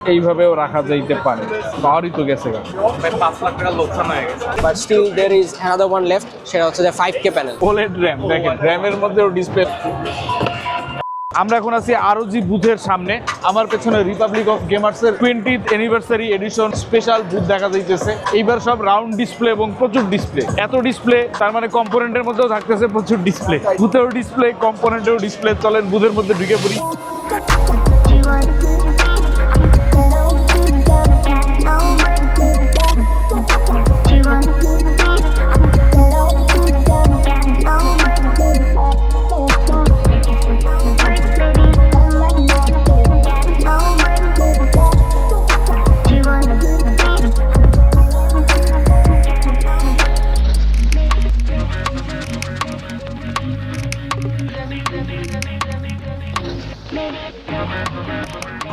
এইভাবেও রাখা যাইতে পারে। পাওয়ারই তো গেছে গা। 5 লাখ টাকা লোকসান হয়ে গেছে। But still there is another one left, সেটা হচ্ছে যে 5K প্যানেল। OLED RAM দেখেন, RAM-এর মধ্যেও ডিসপ্লে। আমরা এখন আছি ROG বুথের সামনে। আমার পেছনে রিপাবলিক অফ গেমার্সের 20th anniversary edition special booth দেখা যাইতেছে। এইবার সব রাউন্ড ডিসপ্লে এবং প্রচুর ডিসপ্লে। এত ডিসপ্লে তার মানে কম্পোনেন্টের মধ্যেও থাকতেছে প্রচুর ডিসপ্লে। বুথেও ডিসপ্লে, কম্পোনেন্টেও ডিসপ্লে। চলেন বুথের মধ্যে ঢুকে পড়ি।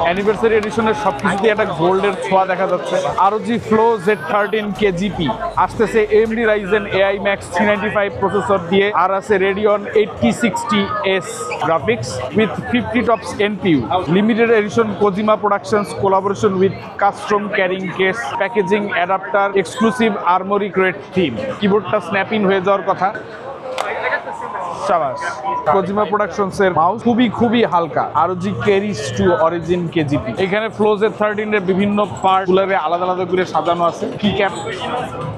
অ্যানিভার্সারি এডিশনের সবকিছুতে একটা গোল্ডের ছোঁয়া দেখা যাচ্ছে। ROG Flow Z13 KGP আসতেছে AMD Ryzen AI Max 395 processor দিয়ে, আর আছে Radeon 8060S graphics with 50 TOPS NPU। Limited edition Kojima Productions collaboration with custom carrying case, packaging adapter, exclusive Armoury Crate theme. কিবোর্ডটা স্ন্যাপ ইন হয়ে যাওয়ার কথা। শাবাশ। Kojima Productions এর মাউস খুবই হালকা। ROG Keris to Origin KGP। এখানে Flow Z13 এর বিভিন্ন পার্ট গুলারে আলাদা আলাদা করে সাজানো আছে। কি ক্যাপ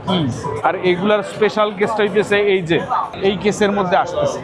কিজ, আর এগুলার স্পেশাল কেসটা হইতেছে এই যে এই কেসের মধ্যে আসতেছে।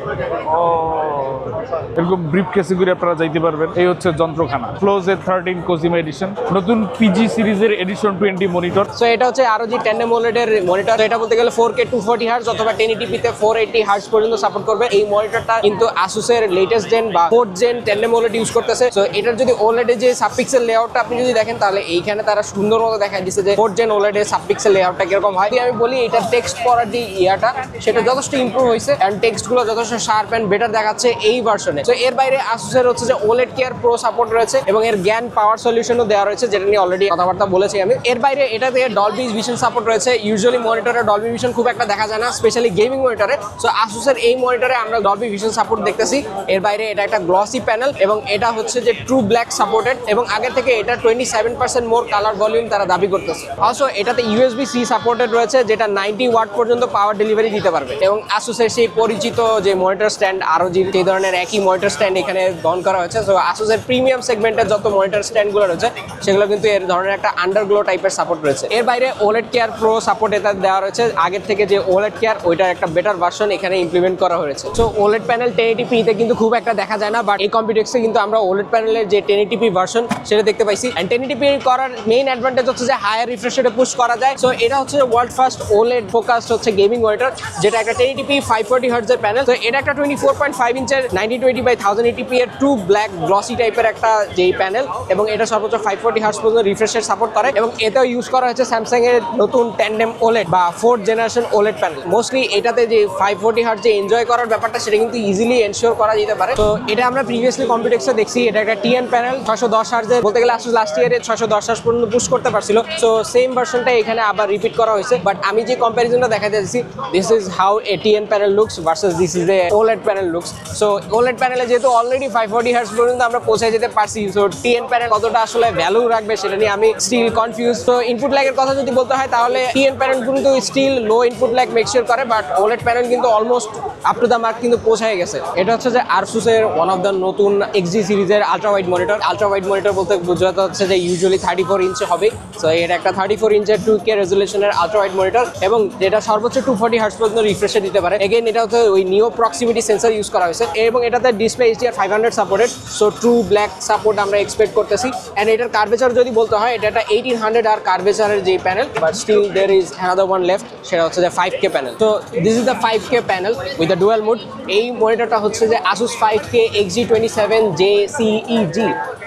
এরকম ব্রিফ কেসে করে আপনারা যাইতে পারবেন। এই হচ্ছে যন্ত্রখানা Flow Z13 Kojima এডিশন। নতুন PG সিরিজের এডিশন 20 মনিটর। সো এটা হচ্ছে ROG Tandem OLED এর মনিটর। এটা বলতে গেলে 4K 240 হার্টজ অথবা 1080p তে 480 হার্টজ পর্যন্ত সাপোর্ট করবে। এই মনিটরটা কিন্তু Asus এর লেটেস্ট জেন বা 4th gen Tandem OLED use করতেছে। সো এটার যদি OLED এর যে সাবপিক্সেল লেআউটটা আপনি যদি দেখেন, তাহলে এইখানে তারা সুন্দর মতো দেখায় দিচ্ছে যে 4th জেন OLED এর সাবপিক্সেল লেআউটটা কিরকম হয়। আমি বলি এটা টেক্সট পড়ার যে ইয়াটা সেটা যথেষ্ট ইমপ্রুভ হয়েছে এন্ড টেক্সটগুলো যথেষ্ট শার্প এন্ড বেটার দেখাচ্ছে এই ভার্সনে। সো এর বাইরে Asus এর হচ্ছে যে OLED Care Pro সাপোর্ট রয়েছে এবং এর জ্ঞান পাওয়ার সলিউশনও দেওয়া রয়েছে, যেটা নিয়ে অলরেডি কথাবার্তা বলেছি আমি। এর বাইরে এটাতে Dolby Vision সাপোর্ট রয়েছে। ইউজুয়ালি মনিটরে Dolby Vision খুব একটা দেখা যায় না, স্পেশালি গেমিং মনিটরে। সো Asus এর এই মনিটরে আমরা Dolby Vision সাপোর্ট দেখতেছি। এর বাইরে এটা একটা গ্লসি প্যানেল এবং এটা হচ্ছে যে ট্রু ব্ল্যাক সাপোর্টেড এবং আগের থেকে এটা 27% মোর কালার ভলিউম তারা দাবি করতেছে। অলসো এটাতে USB-C সাপোর্টেড রয়েছে, যেটা 90 ওয়াট পর্যন্ত পাওয়ার ডেলিভারি দিতে পারবে। এবং Asus এর সেই পরিচিত যে মনিটর স্ট্যান্ড ROG এই ধরনের একই মনিটর স্ট্যান্ড এখানে বহন করা হয়েছে। সো Asus এর প্রিমিয়াম সেগমেন্টের যত মনিটর স্ট্যান্ডগুলো রয়েছে সেগুলো কিন্তু এর ধরনের একটা আন্ডারগ্লো টাইপের সাপোর্ট রয়েছে। এর বাইরে OLED Care Pro সাপোর্ট এটা দেওয়া রয়েছে। আগের থেকে যে OLED Care ওইটার একটা বেটার ভার্সন এখানে ইমপ্লিমেন্ট করা হয়েছে। সো OLED প্যানেল 1080p তে কিন্তু খুব একটা দেখা যায় না, বাট এই কম্পিউটারে কিন্তু আমরা OLED প্যানেলের যে 1080p ভার্সন সেটা দেখতে পাইছি। এন্ড 1080p করার মেইন অ্যাডভান্টেজ হচ্ছে যে হায়ার রিফ্রেশ রেটে পুশ করা যায়। সো এটা হচ্ছে ওয়ার্ল্ড ফার্স্ট OLED ফোকাসড হচ্ছে গেমিং মনিটর, যেটা একটা 1080p 540 হার্টজ এর প্যানেল। তো এটা একটা 24.5 ইঞ্চের 1920x1080p এর ট্রু ব্ল্যাক গ্লসি টাইপের একটা যেই প্যানেল এবং এটা সর্বোচ্চ 540 হার্টজ পর্যন্ত রিফ্রেশের সাপোর্ট করে এবং এটাও ইউজ করা হয়েছে স্যামসাং এর নতুন Tandem OLED বা 4th generation OLED panel. Mostly এটাতে যে 540 হার্টজ যে এনজয় করার ব্যাপারটা সেটা কিন্তু ইজিলি এনশিওর করা যেতে পারে। তো এটা আমরা প্রিভিয়াসলি কম্পিউটারে দেখছি। এটা একটা TN প্যানেল 610 হার্টজের, বলতে গেলে Asus লাস্ট ইয়ারে 610 হার্টজ পর্যন্ত পুশ করতে পারছিল। সো সেম ভার্সনটা এখানে আবার রিপিট করা হয়েছে, বাট আমি যে কম্প্যারিজনটা দেখাতে যাচ্ছি, this is how A TN panel looks versus this is a OLED panel looks. So OLED প্যানেলে যেহেতু অলরেডি 540 হার্টজ পর্যন্ত আমরা পৌঁছে যেতে পারছি, সো TN প্যানেল কতটা আসলে ভ্যালু রাখবে সেটা নিয়ে আমি স্টিল কনফিউজ। তো ইনপুট ল্যাগের কথা যদি বলতে হয় তাহলে TN প্যানেল কিন্তু স্টিল লো ইনপুট ল্যাগ মেকশিওর করে, বাট OLED প্যানেল কিন্তু almost up to the mark কিন্তু পৌঁছায় গেছে। এটা হচ্ছে যে Asus এর ওয়ান অফ দ্য নতুন XG সিরিজের ultra wide monitor. Ultra wide monitor বলতে বোঝাতে হচ্ছে যে ইউজুয়ালি 34 ইঞ্চ হবে। সো এটা একটা 34 ইঞ্চের 2K রেজুলেশনের আলট্রা ওয়াইড মনিটর এবং যেটা সর্বোচ্চ 240 হার্টজ পর্যন্ত রিফ্রেশে দিতে পারে। এগেইন এটা হচ্ছে ওই নিও প্রক্সিমিটি সেন্সর ইউজ করা হয়েছে এবং এটাতে display HDR500 supported. So true black support আমরা এক্সপেক্ট করতেছি। এন্ড এটার কার্ভেচার যদি বলতে হয়, এটা একটা 1800 আর কার্ভেচারের যে panel, but still there is another one left, সেটা হচ্ছে যে 5K প্যানেল। তো this is the 5K panel with the dual mode. এই মনিটরটা হচ্ছে যে Asus 5K XG27JCEG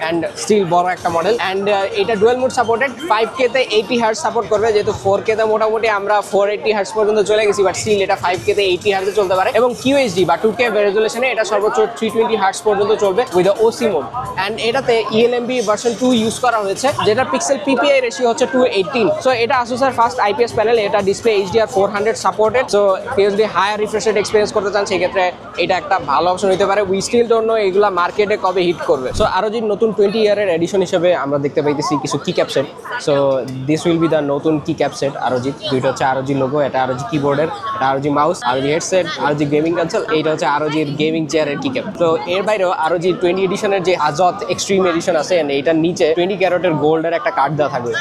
and still বড় একটা মডেল। অ্যান্ড এটা ডুয়াল মোড সাপোর্টেড। 5K তে 80 হার্টজ সাপোর্ট করবে, যেহেতু 4K তে মোটামুটি আমরা 480 হার্টজ পর্যন্ত চলে গেছি, বাট স্টিল এটা 5K তে 80 হার্টজে চলতে পারে এবং QHD বা 2K রেজুলেশনে এটা সর্বোচ্চ 320 হার্টজ পর্যন্ত চলবে উইথ ওসি মোড অ্যান্ড এটাতে ELMB ভার্সন 2 ইউজ করা হয়েছে, যেটা পিক্সেল PPI রেশিও হচ্ছে 218। সো এটা আসুসের ফার্স্ট IPS প্যানেল, এটা ডিসপ্লে HDR 400 সাপোর্টেড। সো কেউ যদি হায়ার রিফ্রেশ রেট এক্সপিরিয়েন্স করতে চান সেক্ষেত্রে এটা একটা ভালো অপশন হতে পারে। উই স্টিল ডোন্ট নো এগুলা মার্কেটে কবে হিট করবে। সো আরও যে নতুন 20 ইয়ারের এডিশন হিসেবে আমরা দেখতে পাইতেছি কিছু কি cap set. So this will be the নতুন কি ক্যাপ সেট। ROG দুইটা হচ্ছে ROG লোগো, এটা ROG কিবোর্ডের, এটা ROG mouse, ROG headset, ROG gaming console, এইটা হচ্ছে ROG এর গেমিং চেয়ারের কি ক্যাপ। তো এর বাইরেও ROG 20 এডিশনের যে আজত এক্সট্রিম এডিশন আছে, এইটার নিচে 20 ক্যারেটের গোল্ডের একটা কার্ড দেওয়া থাকবে।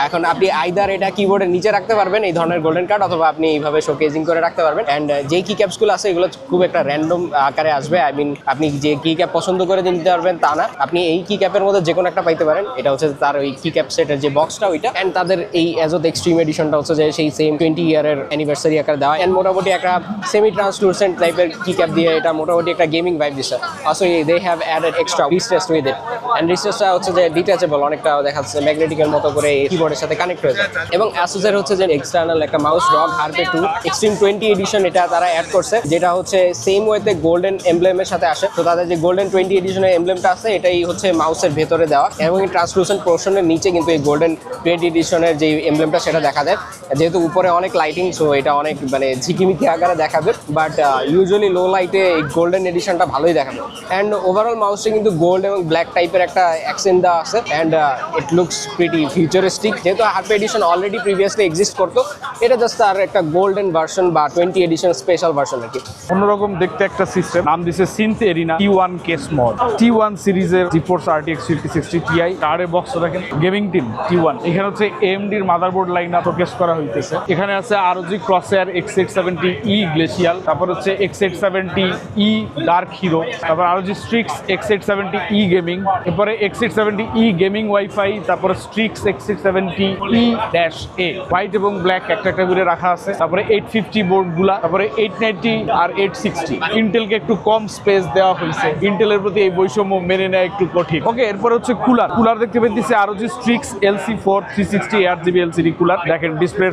এখন আপনি আইদার এটা কিবোর্ডের নিচে রাখতে পারবেন এই ধরনের গোল্ডেন কার্ড, অথবা আপনি এইভাবে শোকেজিং করে রাখতে পারবেন। অ্যান্ড যেই কি ক্যাপসগুলো আছে এগুলো খুব একটা র্যান্ডম আকারে আসবে। আই মিন আপনি যে কি ক্যাপ পছন্দ করে নিতে পারবেন তা না, আপনি এই কি ক্যাপের মধ্যে যে কোনো একটা পাইতে পারেন। এটা হচ্ছে তার ওই কি ক্যাপ সেটের যে বক্সটা ওইটা। অ্যান্ড তাদের এই অ্যাজত এক্সট্রিম এডিশনটা হচ্ছে যে সেই সেম 20 ইয়ারের অ্যানিভার্সারি আকারে দেওয়া। অ্যান্ড মোটামুটি একটা সেমি ট্রান্সলুসেন্ট টাইপের কি ক্যাপ দিয়ে এটা মোটামুটি একটা গেমিং ভাইব দিচ্ছে। Also they have added extra wrist rest with it. And রিস্টেস্টটা হচ্ছে যে ডিটাচেবল, অনেকটা দেখা যাচ্ছে ম্যাগনেটিকের মতো করে কিবোর্ডের সাথে কানেক্ট হয়ে যায়। এবং অ্যাসুসের হচ্ছে যে এক্সটার্নাল একটা mouse ROG Harpe 2 extreme 20 edition এটা তারা অ্যাড করছে, যেটা হচ্ছে সেম ওয়েতে গোল্ডেন এমব্লেমের সাথে আসে। তো তাদের যে গোল্ডেন 20 এডিশনের এমব্লেমটা আছে এটাই হচ্ছে মাউসের ভেতরে দেওয়া, এবং এই ট্রান্সলুসেন্ট পোর্শনের নিচে কিন্তু এই গোল্ডেন 20 এডিশনের যে এমব্লেমটা সেটা দেখা যায়। যেহেতু উপরে অনেক লাইটিং, সো এটা অনেক মানে ঝিকিমিকি আকারে দেখাবে, বাট ইউজুয়ালি লো লাইটে এই গোল্ডেন এডিশনটা ভালোই দেখাবে। অ্যান্ড ওভারঅল মাউসটা কিন্তু গোল্ড এবং ব্ল্যাক টাইপের একটা অ্যাকসেন্ট দেওয়া আছে। And it looks pretty futuristic. যেহেতু Harpe edition already previously exist করতো, এটা জাস্ট আর একটা গোল্ডেন ভার্সন বা 20 এডিশন স্পেশাল ভার্সন আর কি। অন্যরকম দেখতে একটা সিস্টেম, নাম দিছে সিনথ arena T1 case mod. T1 সিরিজের GeForce RTX 5060 Ti কার্ডের বক্স দেখেন, গেমিং টিম T1। এখানে হচ্ছে AMD এর মাদারবোর্ড লাইন আপ শোকেস করা হইতেছে। এখানে আছে ROG Crosshair X870E গ্লেসিয়াল, তারপর হচ্ছে X870E ডার্ক হিরো, তারপর ROG Strix X870E গেমিং, এরপরে X870E গেমিং ওয়াইফাই, তারপরে Strix X870E-A হোয়াইট এবং ব্ল্যাক একটা একটা করে রাখা আছে। তারপরে 850 বোর্ড গুলা, তারপরে 890 আর 860। ইন্টেলকে একটু কম স্পেস দেওয়া হয়েছে, ইন্টেলের প্রতি এই বৈষম্য মেনে নেওয়া একটু কঠিন। ওকে, এরপর হচ্ছে কুলার দেখতে পেয়েছি ROG Strix LC4 360 8GB LCD cooler. দেখেন ডিসপ্লের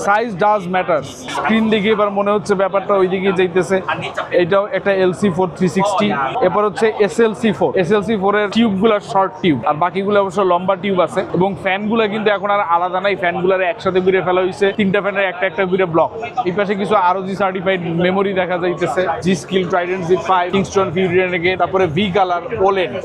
সাইজ ডাজ ম্যাটার। স্ক্রিন দেখে এবার মনে হচ্ছে ব্যাপারটা ওই দিকে যাইতেছে। এইটাও একটা LC4 360। এরপর হচ্ছে SLC4 এর টিউবগুলো শর্ট টিউব, আর বাকিগুলো অবশ্য লম্বা টিউব আছে। এবং ফ্যানগুলো কিন্তু এখন আর আলাদা নাই, ফ্যানগুলোর একসাথে ঘুরে ফেলা হয়েছে, তিনটা ফ্যানের একটা একটা ঘুরে ব্লক। এই পাশে কিছু ROG সার্টিফাইড মেমোরি দেখা যাইতেছে, G-Skill Trident Z5 Kingston Fury, তারপরে V কালার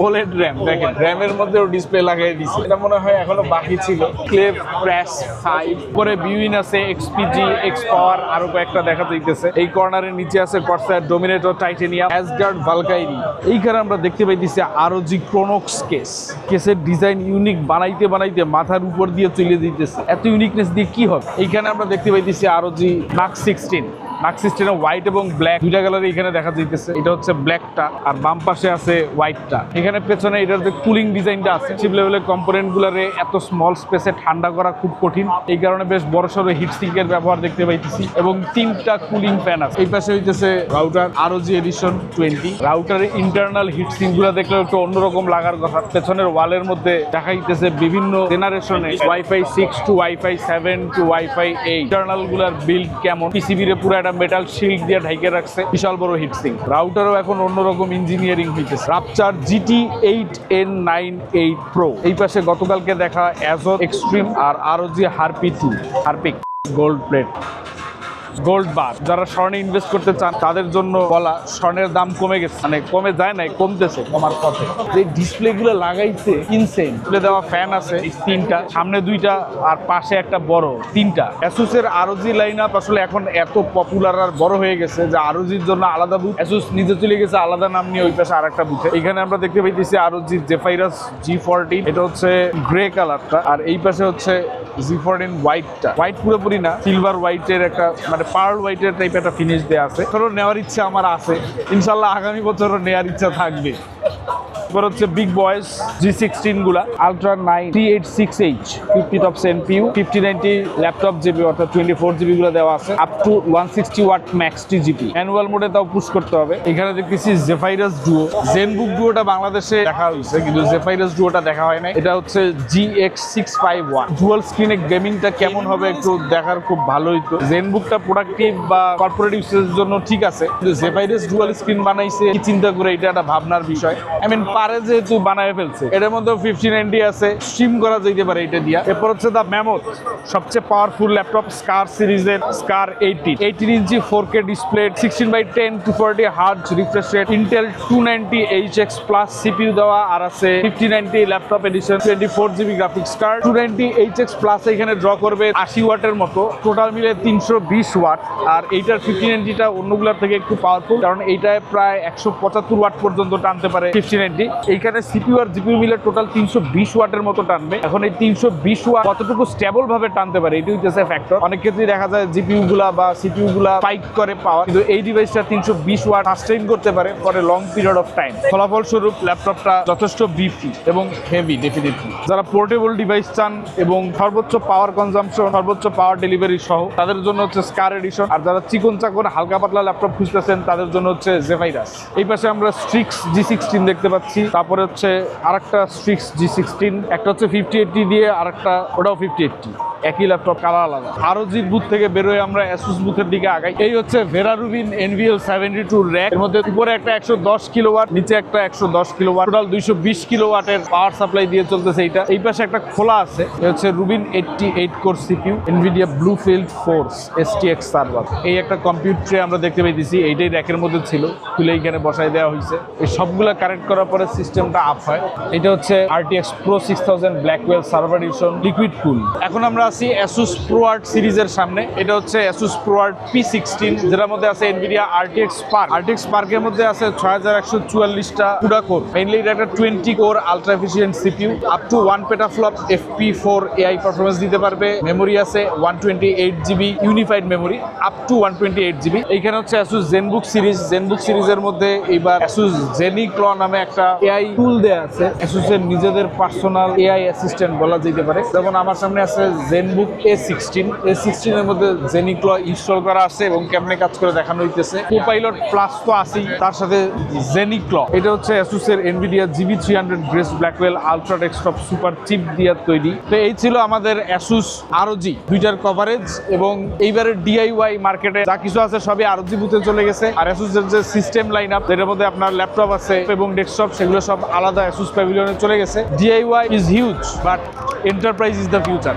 OLED RAM। দেখেন র্যামের মধ্যেও ডিসপ্লে লাগাই দিছে, এটা মনে হয় এখনো বাকি ছিল। ক্লেভ প্রেস 5 পরে বিউইন আছে, XPG X Power আরো কয়েকটা দেখা যাইতেছে। এই কর্নারের নিচে আছে Corsair Dominator Titanium Asgard Valkyrie। এইখানে আমরা দেখতে পাইতেছি ROG Chronox কেসের ডিজাইন ইউনিক, বানাইতে মাথার উপর দিয়ে চলে দিতেছে। এত ইউনিকনেস দিয়ে কি হবে? এইখানে আমরা দেখতে পাইতেছি ROG Mark 16 হোয়াইট এবং ব্ল্যাক দুইটা কালারে এখানে দেখা যাইতেছে। এটা হচ্ছে ব্ল্যাকটা, আর বাম পাশে আছে হোয়াইটটা। এখানে পেছনে এটার যে কুলিং ডিজাইনটা আছে, চিপ লেভেলের কম্পোনেন্ট গুলারে এত স্মল স্পেসে ঠান্ডা করা খুব কঠিন, এই কারণে বেশ বড়সড় হিট সিঙ্কের ব্যবহার দেখতে পাইতেছি, এবং 3টা কুলিং ফ্যান আছে। এই পাশে হইতেছে রাউটার ROG Edition 20। রাউটারের ইন্টারনাল হিট সিঙ্ক গুলা দেখলে একটু অন্যরকম লাগার কথা। পেছনের ওয়ালের মধ্যে দেখা যাইতেছে বিভিন্ন জেনারেশনে Wi-Fi 6 to Wi-Fi 7 to Wi-Fi 8 internal গুলার বিল্ড কেমন। পিসিবি রে পুরো মেটাল শিল্ড দিয়ে ঢাইকে রাখছে, বিশাল বড় হিটসিং। রাউটারও এখন অন্যরকম ইঞ্জিনিয়ারিং হইতেছে। Rapture GT8N98 Pro। এই পাশে গতকালকে দেখা অ্যাজত এক্সট্রিম আর ROG Harpe 2 হারপিক গোল্ড প্লেট গোল্ড বার। যারা স্বর্ণে ইনভেস্ট করতে চান তাদের জন্য বলা, স্বর্ণের দাম কমে গেছে, মানে কমে যায় নাই, কমতেছে, কমার পথে। যে ডিসপ্লে গুলো লাগাইছে ইনসেন। ডিসপ্লে দেওয়া ফ্যান আছে 3টা, সামনে 2টা আর পাশে একটা বড় 3টা। Asus এর ROG লাইন আপ আসলে এখন এত পপুলার আর বড় হয়ে গেছে যে ROG এর জন্য আলাদা বুথ, Asus নিজে চলে গেছে আলাদা নাম নিয়ে ওই পাশে আরেকটা বুথে। এখানে আমরা দেখতে পাইতেছি ROG Zephyrus G14, এটা হচ্ছে গ্রে কালারটা, আর এই পাশে হচ্ছে G14 হোয়াইটটা। হোয়াইট পুরোপুরি না, সিলভার হোয়াইটের একটা মানে পার্ল হোয়াইটের টাইপ একটা ফিনিশ দেওয়া আছে। নেওয়ার ইচ্ছা আমার আছে, ইনশাল্লাহ আগামী বছরও নেওয়ার ইচ্ছা থাকবে। এরপর হচ্ছে বিগ বয়েস G16 গুলা আলট্রা 9 386H 50 টপ CPU 5090 ল্যাপটপ জিবি অর্থাৎ 24 জিবি গুলো দেওয়া আছে up to 160 watt max GP manual মোডে তাও পুশ করতে হবে। এখানে দেখতেছি জেফাইরাস ডুও জেনবুক ডুওটা বাংলাদেশে দেখা হয়েছে কিন্তু জেফাইরাস ডুওটা দেখা হয় নাই। এটা হচ্ছে GX651 ডুয়াল স্ক্রিনে গেমিংটা কেমন হবে একটু দেখার খুব ভালো হইতো। জেনবুকটা প্রোডাক্টিভ বা কর্পোরেট ইউজের জন্য ঠিক আছে কিন্তু জেফাইরাস ডুয়াল স্ক্রিন বানাইছে কি চিন্তা করে এটা একটা ভাবনার বিষয়। আই মিন পারে যেহেতু বানায় ফেলছে এটার মধ্যে 5090 আছে স্ট্রিম করা যেতে পারে এটা দিয়া। এরপর হচ্ছে দা ম্যামথ সবচেয়ে পাওয়ারফুল ল্যাপটপ স্কার সিরিজের Scar 18 inch 4K display 16:10 240 hertz refresh rate Intel 290HX plus CPU দেওয়া আর আছে 5090 laptop edition 24 GB graphics card 290HX plus এখানে ড্র করবে 80 ওয়াটের মতো টোটাল মিলে 320 ওয়াট। আর এইটার 5090টা অন্যগুলোর থেকে একটু পাওয়ারফুল কারণ এইটায় প্রায় 175 ওয়াট পর্যন্ত টানতে পারে 5090। এইখানে সিপিইউ আর জিপিইউ মিলে টোটাল 320 ওয়াটের মতো টানবে। এখন এই 320 ওয়াট কতটুকু স্টেবল ভাবে টানতে পারে এটাই হচ্ছে ফ্যাক্টর। অনেক ক্ষেত্রেই দেখা যায় জিপিইউ গুলা বা সিপিইউ গুলা স্পাইক করে পাওয়ার কিন্তু এই ডিভাইসটা 320 ওয়াট সাস্টেইন করতে পারে for a long period of time. ফলাফল স্বরূপ ল্যাপটপটা যথেষ্ট বিফি এবং হেভি ডেফিনেটলি। যারা পোর্টেবল ডিভাইস চান এবং সর্বোচ্চ পাওয়ার কনজাম্পশন সর্বোচ্চ পাওয়ার ডেলিভারি সহ তাদের জন্য হচ্ছে স্কার এডিশন। আর যারা চিকন চাকন হালকা পাতলা ল্যাপটপ খুঁজতেছেন তাদের জন্য হচ্ছে জেফাইরাস। এই পাশে আমরা স্ট্রিক্স G16 দেখতে পাচ্ছি তারপরে হচ্ছে আরেকটা স্ট্রিক্স G16 একটা হচ্ছে 5080 দিয়ে আরেকটা ওটাও 5080 একই ল্যাপটপ কালার আলাদা। আরো জি বুথ থেকে বেরোয় আমরা অ্যাসুস বুথের দিকে আগাই। এই হচ্ছে ভেরা রুবিন NVL72 র্যাক এর মধ্যে উপরে একটা 110 কিলোওয়াট নিচে একটা 110 কিলোওয়াট টোটাল 220 কিলোওয়াটের পাওয়ার সাপ্লাই দিয়ে চলতেছে এইটা। এই পাশে একটা খোলা আছে এটা হচ্ছে Rubin 88 core CPU NVIDIA Bluefield Force STX server. এই একটা কম্পিউটার ট্রে আমরা দেখতে পাইতেছি এইটাই র্যাকের মধ্যে ছিল খুলে এইখানে বসায় দেওয়া হয়েছে। এই সবগুলা কানেক্ট করার পরে সিস্টেমটা আপ হয়। এটা হচ্ছে RTX Pro 6000 Blackwell server edition liquid cool. এখন আমরা আছি Asus ProArt সিরিজের সামনে। এটা হচ্ছে Asus ProArt P16 যেটার মধ্যে আছে NVIDIA RTX Spark। RTX Spark এর মধ্যে আছে 6144টা CUDA কোর মেইনলি এটা একটা 20 core ultra efficient CPU up to 1 পেটাফ্লপ FP4 AI performance দিতে পারবে। মেমোরি আছে 128GB unified memory up to 128GB। এইখানে হচ্ছে Asus ZenBook সিরিজের মধ্যে এইবার Asus ZenClaw নামে একটা AI টুল দেয়া আছে। Asus এর নিজেদের পার্সোনাল AI অ্যাসিস্ট্যান্ট বলা যেতে পারে। যেমন আমার সামনে আছে ZenBook A16 এর মধ্যে ZenClaw ইনস্টল করা আছে এবং কেমনে কাজ করে দেখানো হইতেছে। কোপাইলট প্লাস তো আছেই তার সাথে ZenClaw। এটা হচ্ছে Asus এর NVIDIA GB300 Grace Blackwell ultra desktop super chip দিয়ে তৈরি। তো এই ছিল আমাদের Asus ROG দুইটার কভারেজ এবং এইবারের DIY মার্কেটে যা কিছু আছে সবই ROG বুথে চলে গেছে। আর Asus এর যে সিস্টেম লাইন আপ যেটার মধ্যে আপনার ল্যাপটপ আছে এবং ডেস্কটপ সেগুলো সব আলাদা Asus প্যাভিলিয়নে চলে গেছে। DIY is huge but enterprise is the future.